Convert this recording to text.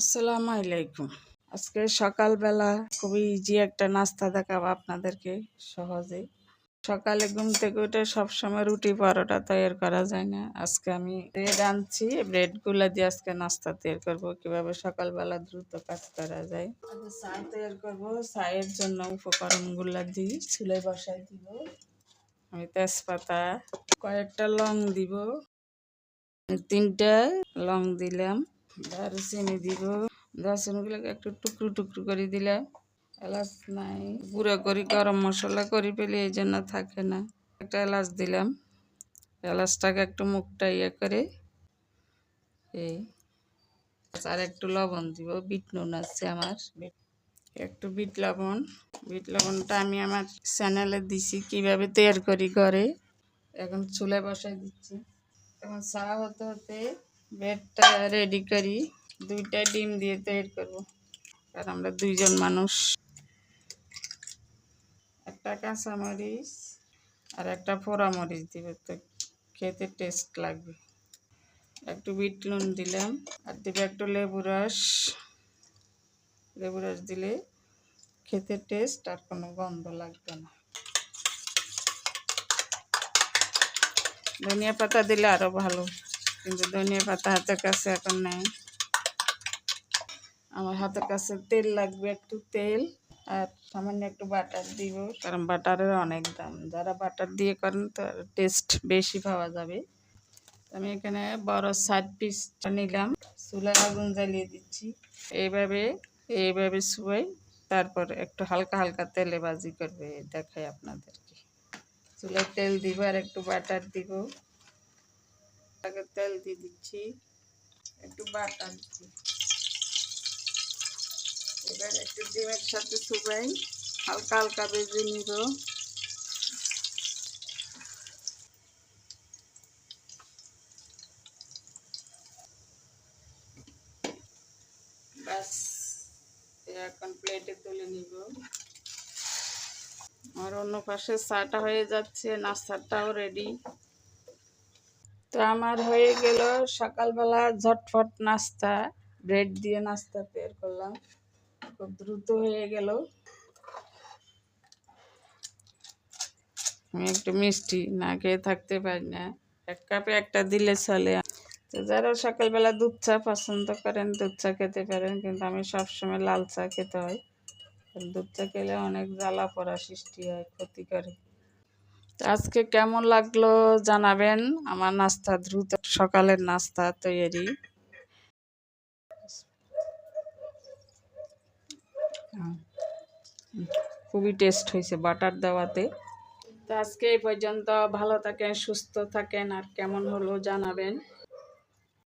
আসসালামু আলাইকুম। আজকে সকালবেলা খুবই ইজি একটা নাস্তা দেখাবো আপনাদেরকে সহজে। সকালে ঘুম থেকে উঠে সবসময় রুটি পরোটা তৈরি করা যায় না। আজকে আমি ব্রেড আনছি, ব্রেডগুলো দিয়ে আজকে নাস্তা তৈরি করবো। কিভাবে সকালবেলা দ্রুত কাজ করা যায়। চা তৈরি করবো। চায়ের জন্য উপকরণগুলো দিই, চুলায় বসাই দিব। আমি তেজপাতা, কয়েকটা লং দিব, 3টা লং দিলাম, দারুচিনি দিব। দারুচিনিগুলোকে একটু টুকরো টুকরো করে দিলাম। এলাচ নাই, গুঁড়ো করি গরম মশলা করি পেলে এই জন্য থাকে না। একটা এলাচ দিলাম, এলাচটাকে একটু মুখটা করে এই আর একটু লবণ দিব। বিট নুন আছে আমার, একটু বিট লবণটা আমি আমার চ্যানেলে দিছি কিভাবে তৈরি করি ঘরে। এখন চুলায় বসাই দিচ্ছি। এখন চা হতে হতে ব্রেডটা রেডি করি। 2টা ডিম দিয়ে তৈরি করবো, কারণ আমরা 2জন মানুষ। একটা কাঁচামরিচ আর একটা পোড়ামরিচ দিব, তো খেতে টেস্ট লাগবে। একটু বিট নুন দিলাম, আর দিব একটু লেবু রস। লেবু রস দিলে খেতে টেস্ট আর কোনো গন্ধ লাগবে না। ধনিয়া পাতা দিলে আরও ভালো, কিন্তু ধনিয়া পাতা হাতের কাছে এখন নেই। আমার হাতের কাছে তেল লাগবে, একটু তেল আর সামান্য একটু বাটার দিব, কারণ বাটারের অনেক দাম। যারা বাটার দিয়ে করেন তো টেস্ট বেশি পাওয়া যাবে। আমি এখানে বড় 60 পিসটা নিলাম, চুলায় আগুন জ্বালিয়ে দিচ্ছি। এইভাবে শুয়ে তারপর একটু হালকা হালকা তেলে ভাজি করবে, দেখাই আপনাদেরকে। চুলায় তেল দিব আর একটু বাটার দিব। আগে তেল দিয়ে দিচ্ছি, একটু বাটার দিচ্ছি। এবার একটু ডিমের সাথে চুবাই হালকা হালকা ভেজে নিব। ব্যাস, এখন প্লেটে তুলে নিব। আর অন্য পাশে চাটা হয়ে যাচ্ছে, নাস্তাটাও রেডি। তো আমার হয়ে গেল সকালবেলা ঝটফট নাস্তা। ব্রেড দিয়ে নাস্তা তৈরি করলাম, খুব দ্রুত হয়ে গেল। আমি একটু মিষ্টি না খেয়ে থাকতে পারি না, 1 কাপে একটা দিলে চলে। তো যারা সকালবেলা দুধ চা পছন্দ করেন দুধ চা খেতে পারেন, কিন্তু আমি সবসময় লাল চা খেতে হয়। দুধ চা খেলে অনেক জ্বালা পড়া সৃষ্টি হয়, ক্ষতি করে। তো আজকে কেমন লাগলো জানাবেন। আমার নাস্তা দ্রুত সকালের নাস্তা তৈরি। খুবই টেস্ট হয়েছে বাটার দেওয়াতে। তো আজকে এই পর্যন্ত, ভালো থাকেন, সুস্থ থাকেন, আর কেমন হলো জানাবেন।